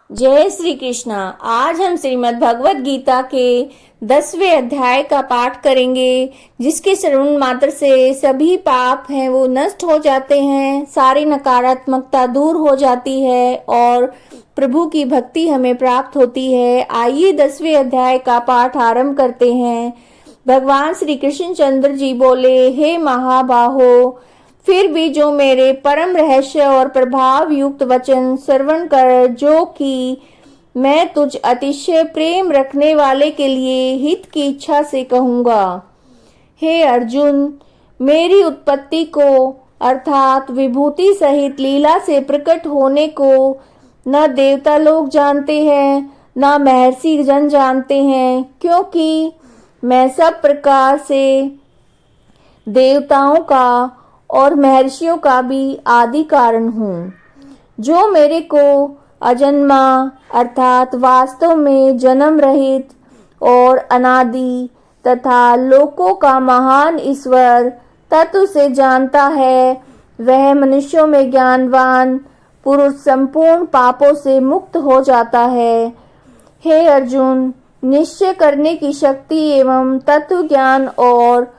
जय श्री कृष्णा। आज हम श्रीमद् भगवत गीता के 10वें अध्याय का पाठ करेंगे, जिसके श्रवण मात्र से सभी पाप हैं वो नष्ट हो जाते हैं, सारी नकारात्मकता दूर हो जाती है और प्रभु की भक्ति हमें प्राप्त होती है। आइए 10वें अध्याय का पाठ आरंभ करते हैं। भगवान श्री कृष्ण चंद्र जी बोले, हे महाबाहो, फिर भी जो मेरे परम रहस्य और प्रभाव युक्त वचन श्रवण कर, जो कि मैं तुझ अतिशय प्रेम रखने वाले के लिए हित की इच्छा से कहूँगा। हे अर्जुन, मेरी उत्पत्ति को अर्थात विभूति सहित लीला से प्रकट होने को न देवता लोग जानते हैं, न महर्षि जन जानते हैं, क्योंकि मैं सब प्रकार से देवताओं का और महर्षियों का भी आदि कारण हूँ। जो मेरे को अजन्मा अर्थात वास्तव में जन्म रहित और अनादि तथा लोकों का महान ईश्वर तत्व से जानता है, वह मनुष्यों में ज्ञानवान पुरुष संपूर्ण पापों से मुक्त हो जाता है। हे अर्जुन, निश्चय करने की शक्ति एवं तत्व ज्ञान और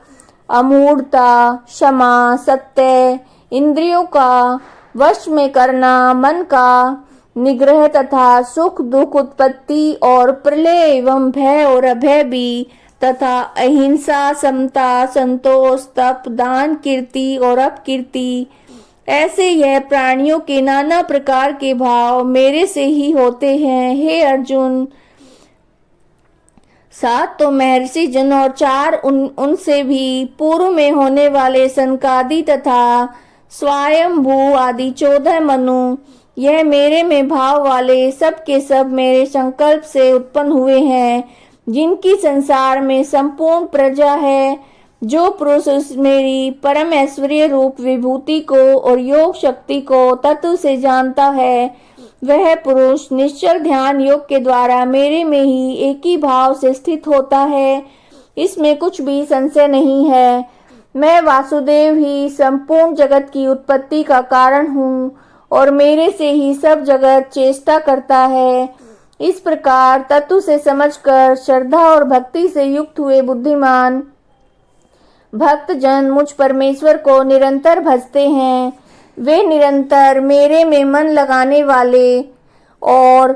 अमूढ़ता, क्षमा, सत्य, इंद्रियों का वश में करना, मन का निग्रह तथा सुख दुख उत्पत्ति और प्रलय एवं भय और अभय भी तथा अहिंसा, समता, संतोष, तप, दान, कीर्ति और अपकीर्ति, ऐसे यह प्राणियों के नाना प्रकार के भाव मेरे से ही होते हैं। हे अर्जुन, 7 तो महर्षि जन और 4 उनसे भी पूर्व में होने वाले सनकादि तथा स्वयंभू आदि 14 मनु, यह मेरे में भाव वाले सब के सब मेरे संकल्प से उत्पन्न हुए हैं, जिनकी संसार में संपूर्ण प्रजा है। जो पुरुष मेरी परम ऐश्वर्य रूप विभूति को और योग शक्ति को तत्व से जानता है, वह पुरुष निश्चल ध्यान योग के द्वारा मेरे में ही एक ही भाव से स्थित होता है। इसमें कुछ भी संशय नहीं है। मैं वासुदेव ही संपूर्ण जगत की उत्पत्ति का कारण हूँ और मेरे से ही सब जगत चेष्टा करता है। इस प्रकार तत्व से समझकर श्रद्धा और भक्ति से युक्त हुए बुद्धिमान भक्त जन मुझ परमेश्वर को निरंतर भजते हैं। वे निरंतर मेरे में मन लगाने वाले और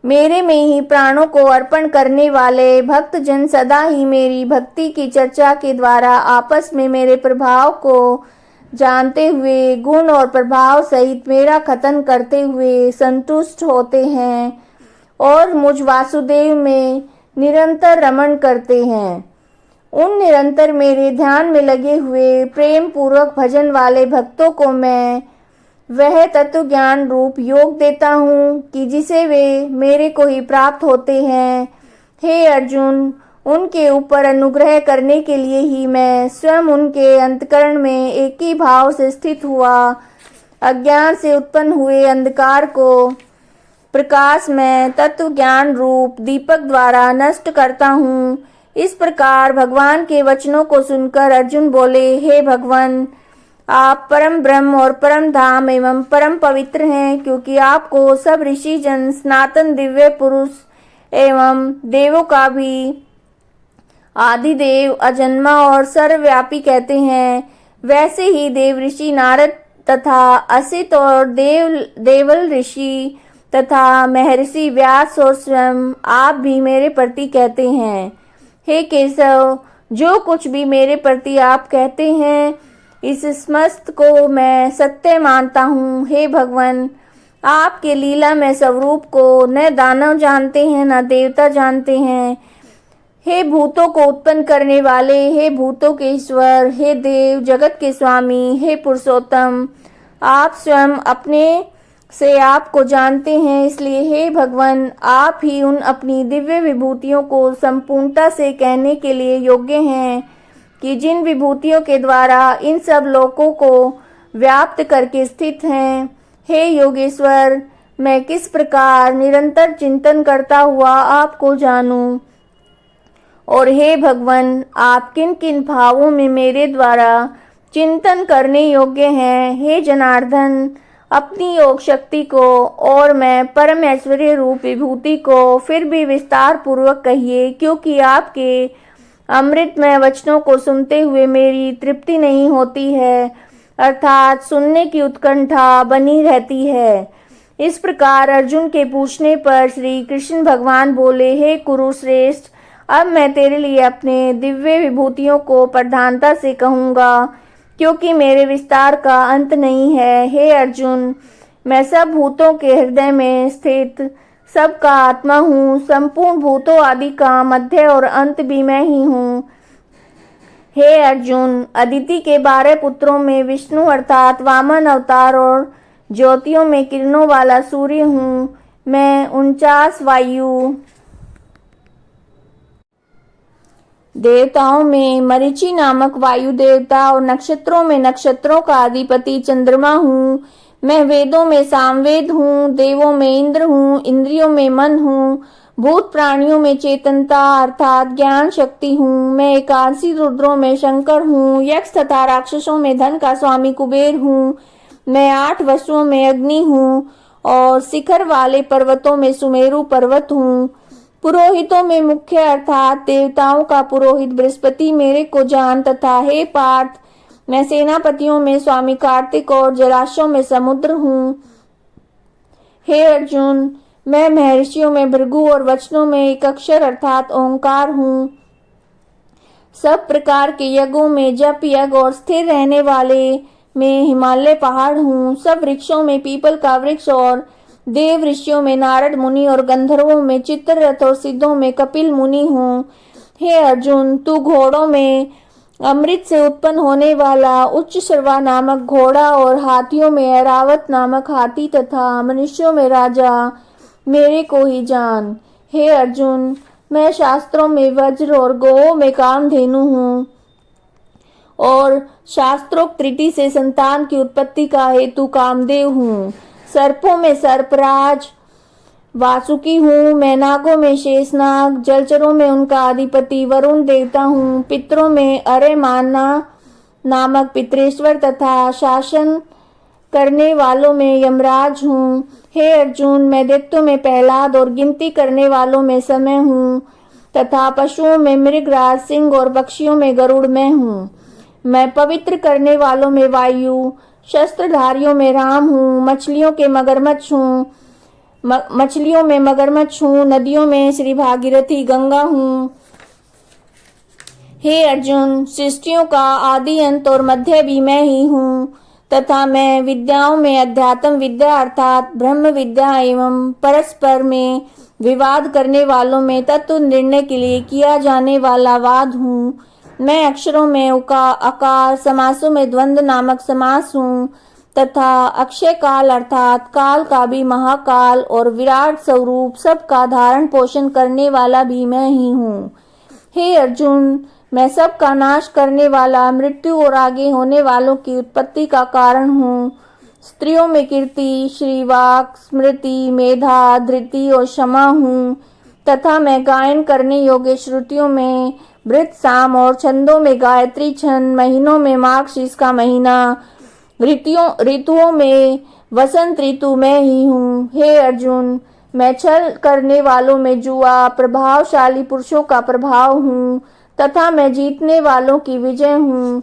मेरे में ही प्राणों को अर्पण करने वाले भक्त जन सदा ही मेरी भक्ति की चर्चा के द्वारा आपस में मेरे प्रभाव को जानते हुए गुण और प्रभाव सहित मेरा कथन करते हुए संतुष्ट होते हैं और मुझ वासुदेव में निरंतर रमण करते हैं। उन निरंतर मेरे ध्यान में लगे हुए प्रेम पूर्वक भजन वाले भक्तों को मैं वह तत्व ज्ञान रूप योग देता हूँ कि जिसे वे मेरे को ही प्राप्त होते हैं। हे अर्जुन, उनके ऊपर अनुग्रह करने के लिए ही मैं स्वयं उनके अंतकरण में एक ही भाव से स्थित हुआ अज्ञान से उत्पन्न हुए अंधकार को प्रकाश में तत्व ज्ञान रूप दीपक द्वारा नष्ट करता हूँ। इस प्रकार भगवान के वचनों को सुनकर अर्जुन बोले, हे भगवान, आप परम ब्रह्म और परम धाम एवं परम पवित्र हैं, क्योंकि आपको सब ऋषि जन सनातन दिव्य पुरुष एवं देवों का भी आदिदेव, अजन्मा और सर्वव्यापी कहते हैं। वैसे ही देव ऋषि नारद तथा असित और देवल ऋषि तथा महर्षि व्यास और स्वयं आप भी मेरे प्रति कहते हैं। हे केशव, जो कुछ भी मेरे प्रति आप कहते हैं, इस समस्त को मैं सत्य मानता हूँ। हे भगवान, आपके लीला में स्वरूप को न दानव जानते हैं न देवता जानते हैं। हे भूतों को उत्पन्न करने वाले, हे भूतों के ईश्वर, हे देव जगत के स्वामी, हे पुरुषोत्तम, आप स्वयं अपने से आपको जानते हैं। इसलिए हे भगवान, आप ही उन अपनी दिव्य विभूतियों को संपूर्णता से कहने के लिए योग्य हैं कि जिन विभूतियों के द्वारा इन सब लोकों को व्याप्त करके स्थित हैं। हे योगेश्वर, मैं किस प्रकार निरंतर चिंतन करता हुआ आपको जानूं, और हे भगवान, आप किन किन भावों में मेरे द्वारा चिंतन करने योग्य हैं। हे जनार्दन, अपनी योग शक्ति को और मैं परम ऐश्वर्य रूप विभूति को फिर भी विस्तार पूर्वक कहिए, क्योंकि आपके अमृतमय वचनों को सुनते हुए मेरी तृप्ति नहीं होती है, अर्थात सुनने की उत्कंठा बनी रहती है। इस प्रकार अर्जुन के पूछने पर श्री कृष्ण भगवान बोले, हे कुरुश्रेष्ठ, अब मैं तेरे लिए अपने दिव्य विभूतियों को प्रधानता से कहूँगा, क्योंकि मेरे विस्तार का अंत नहीं है। हे अर्जुन, मैं सब भूतों के हृदय में स्थित सबका आत्मा हूँ। संपूर्ण भूतों आदि का मध्य और अंत भी मैं ही हूँ। हे अर्जुन, अदिति के 12 पुत्रों में विष्णु अर्थात वामन अवतार और ज्योतियों में किरणों वाला सूर्य हूँ। मैं 49 वायु देवताओं में मरीचि नामक वायु देवता और नक्षत्रों में नक्षत्रों का अधिपति चंद्रमा हूँ। मैं वेदों में सामवेद हूँ, देवों में इंद्र हूँ, इंद्रियों में मन हूँ, भूत प्राणियों में चेतनता अर्थात ज्ञान शक्ति हूँ। मैं 81 रुद्रों में शंकर हूँ, यक्ष तथा राक्षसों में धन का स्वामी कुबेर हूँ। मैं 8 वसुओं में अग्नि हूँ और शिखर वाले पर्वतों में सुमेरु पर्वत हूँ। पुरोहितों में मुख्य अर्थात देवताओं का पुरोहित बृहस्पति मेरे को जान, तथा हे पार्थ, मैं सेनापतियों में स्वामी कार्तिक और जलाशयों में समुद्र हूँ। हे अर्जुन, मैं महर्षियों में भृगु और वचनों में एक अक्षर अर्थात ओंकार हूँ। सब प्रकार के यज्ञों में जप यज्ञ और स्थिर रहने वाले में हिमालय पहाड़ हूँ। सब वृक्षों में पीपल का वृक्ष और देव ऋषियों में नारद मुनि और गंधर्वों में चित्ररथ और सिद्धों में कपिल मुनि हूँ। हे अर्जुन, तू घोड़ों में अमृत से उत्पन्न होने वाला उच्च श्रवा नामक घोड़ा और हाथियों में ऐरावत नामक हाथी तथा मनुष्यों में राजा मेरे को ही जान। हे अर्जुन, मैं शास्त्रों में वज्र और गौओं में कामधेनु हूँ और शास्त्रोक्त त्रुटि से संतान की उत्पत्ति का हेतु कामदेव हूँ। सर्पों में सर्पराज वासुकी हूँ। मैं नागों में शेषनाग, जलचरों में उनका अधिपति वरुण देवता हूँ। पितरों में अरेमाना नामक पितरेश्वर तथा शासन करने वालों में यमराज हूँ। हे अर्जुन, मैं दैत्यों में प्रहलाद और गिनती करने वालों में समय हूँ तथा पशुओं में मृगराज सिंह और पक्षियों में गरुड़ मैं हूँ। मैं पवित्र करने वालों में वायु, शस्त्रधारियों में राम हूँ। मछलियों में मगरमच्छ हूँ। नदियों में श्री भागीरथी गंगा हूँ। हे अर्जुन, सृष्टियों का आदि अंत और मध्य भी मैं ही हूँ तथा मैं विद्याओं में अध्यात्म विद्या अर्थात ब्रह्म विद्या एवं परस्पर में विवाद करने वालों में तत्व निर्णय के लिए किया जाने वाला वाद हूँ। मैं अक्षरों में आकार, समासों में द्वंद्व नामक समास हूँ तथा अक्षय काल अर्थात काल का भी महाकाल और विराट स्वरूप सबका धारण पोषण करने वाला भी मैं ही हूँ। हे अर्जुन, मैं सबका नाश करने वाला, मृत्यु और आगे होने वालों की उत्पत्ति का कारण हूँ। स्त्रियों में कीर्ति, श्रीवाक, स्मृति, मेधा, धृति और क्षमा हूँ तथा मैं गायन करने योग्य श्रुतियों में वृत साम और छंदों में गायत्री छंद, महीनों में मार्गशीर्ष का महीना, ऋतुओं में वसंत ऋतु मैं ही हूँ। हे अर्जुन, मैं छल करने वालों में जुआ, प्रभावशाली पुरुषों का प्रभाव हूँ तथा मैं जीतने वालों की विजय हूँ।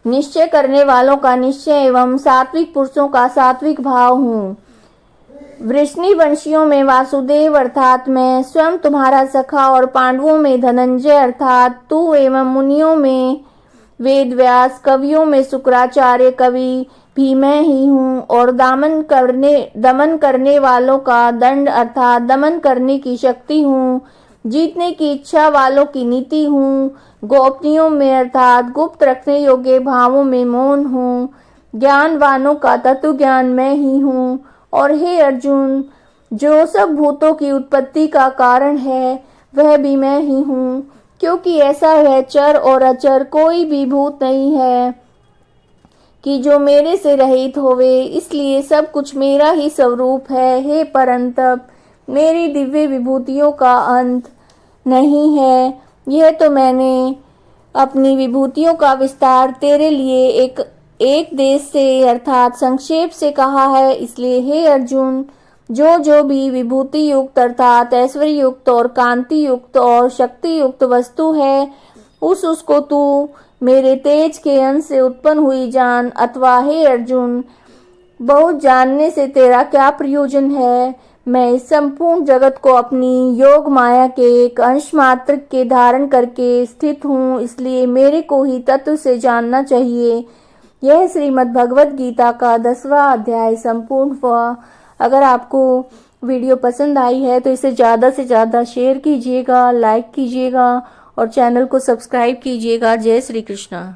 निश्चय करने वालों का निश्चय एवं सात्विक पुरुषों का सात्विक भाव हूँ। वृष्णि वंशियों में वासुदेव अर्थात मैं स्वयं तुम्हारा सखा और पांडवों में धनंजय अर्थात तू एवं मुनियों में वेद व्यास, कवियों में शुक्राचार्य कवि भी मैं ही हूँ और दमन करने वालों का दंड अर्थात दमन करने की शक्ति हूँ। जीतने की इच्छा वालों की नीति हूँ। गोपनीयों में अर्थात गुप्त रखने योग्य भावों में मौन हूँ। ज्ञानवानों का तत्व ज्ञान मैं ही हूँ। और हे अर्जुन, जो सब भूतों की उत्पत्ति का कारण है वह भी मैं ही हूँ, क्योंकि ऐसा है चर और अचर कोई भी भूत नहीं है कि जो मेरे से रहित होवे, इसलिए सब कुछ मेरा ही स्वरूप है। हे परंतप, मेरी दिव्य विभूतियों का अंत नहीं है। यह तो मैंने अपनी विभूतियों का विस्तार तेरे लिए एक देश से अर्थात संक्षेप से कहा है। इसलिए हे अर्जुन, जो भी विभूति युक्त अर्थात ऐश्वर्य युक्त और कांति युक्त और शक्ति युक्त वस्तु है, उसको तू मेरे तेज के अंश से उत्पन्न हुई जान। अथवा हे अर्जुन, बहुत जानने से तेरा क्या प्रयोजन है। मैं इस संपूर्ण जगत को अपनी योग माया के एक अंश मात्र के धारण करके स्थित हूँ, इसलिए मेरे को ही तत्व से जानना चाहिए। यह श्रीमद् भगवद गीता का 10वां अध्याय संपूर्ण हुआ। अगर आपको वीडियो पसंद आई है तो इसे ज़्यादा से ज़्यादा शेयर कीजिएगा, लाइक कीजिएगा और चैनल को सब्सक्राइब कीजिएगा। जय श्री कृष्णा।